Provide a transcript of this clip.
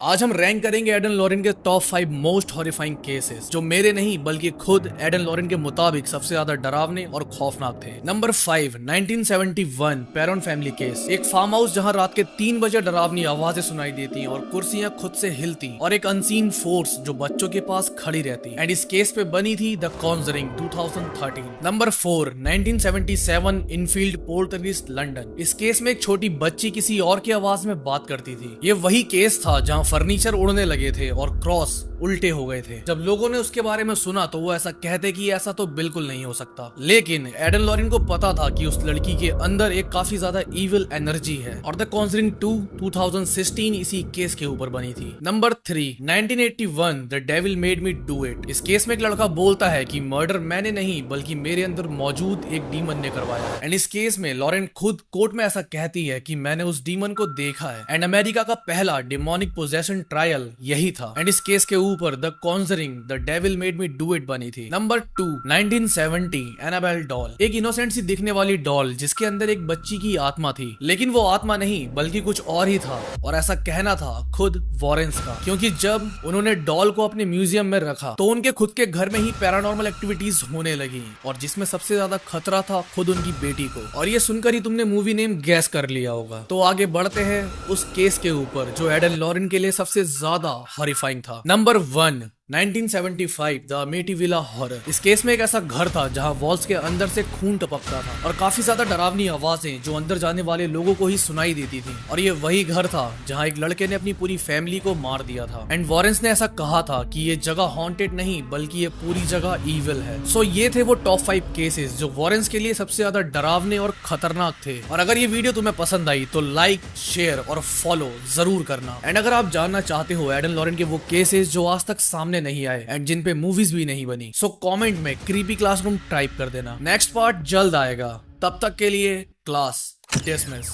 आज हम रैंक करेंगे एडन लॉरेन के टॉप 5 मोस्ट हॉरिफाइंग केसेस जो मेरे नहीं बल्कि खुद एडन लॉरेन के मुताबिक सबसे ज्यादा डरावने और खौफनाक थे। Number 5, 1971 पेरोन family case. एक फार्म हाउस जहां रात के 3 बजे डरावनी आवाजें सुनाई देती और कुर्सियां खुद से हिलती और एक अनसीन फोर्स जो बच्चों के पास खड़ी रहती। एंड इस केस पे बनी थी the conjuring 2013। Number 4, 1977 Enfield poltergeist London. इस केस में एक छोटी बच्ची किसी और की आवाज में बात करती थी। ये वही केस था जहां फर्नीचर उड़ने लगे थे और क्रॉस उल्टे हो गए थे। जब लोगों ने उसके बारे में सुना तो वो ऐसा कहते कि ऐसा तो बिल्कुल नहीं हो सकता, लेकिन एडन लॉरेन को पता था कि उस लड़की के अंदर एक काफी ज्यादा इविल एनर्जी है। और द कॉन्जरिंग 2 2016 इसी केस के ऊपर बनी थी। Number 3, 1981 the devil made me do it. इस केस में एक लड़का बोलता है कि मर्डर मैंने नहीं बल्कि मेरे अंदर मौजूद एक डीमन ने करवाया। एंड इस केस में लॉरेन खुद कोर्ट में ऐसा कहती है कि मैंने उस डीमन को देखा है। एंड अमेरिका का पहला डिमोनिक पोजेशन ट्रायल यही था। एंड इस केस के ऊपर the conjuring the devil made me do it बनी थी। Number 2, 1970 Annabelle doll. एक इनोसेंट सी दिखने वाली डॉल जिसके अंदर एक बच्ची की आत्मा थी, लेकिन वो आत्मा नहीं बल्कि कुछ और ही था। और ऐसा कहना था खुद वॉरेंस का, क्योंकि जब उन्होंने डॉल को अपने म्यूजियम में रखा तो उनके खुद के घर में ही पैरानॉर्मल एक्टिविटीज होने लगी, और जिसमें सबसे ज्यादा खतरा था खुद उनकी बेटी को। और ये सुनकर ही तुमने मूवी नेम गैस कर लिया होगा। तो आगे बढ़ते हैं उस केस के ऊपर जो एडन लॉरेन के लिए सबसे ज्यादा हॉरिफाइंग था। Number 1, 1975 the Amityville horror. इस केस में एक ऐसा घर था जहां वॉल्स के अंदर से खून टपकता था और काफी ज्यादा डरावनी आवाजें जो अंदर जाने वाले लोगों को ही सुनाई देती थी। और ये वही घर था जहां एक लड़के ने अपनी पूरी फैमिली को मार दिया था। एंड वॉरेंस ने ऐसा कहा था कि ये जगह हॉन्टेड नहीं बल्कि ये पूरी जगह इविल है। सो ये थे वो टॉप 5 केसेस जो वॉरेंस के लिए सबसे ज्यादा डरावने और खतरनाक थे। और अगर ये वीडियो तुम्हें पसंद आई तो लाइक, शेयर और फॉलो जरूर करना। एंड अगर आप जानना चाहते हो एडन लॉरेन के वो केसेस जो आज तक सामने नहीं आए एंड जिन पे मूवीज भी नहीं बनी, सो कमेंट में क्रीपी क्लासरूम टाइप कर देना। नेक्स्ट पार्ट जल्द आएगा, तब तक के लिए क्लास डिसमिस।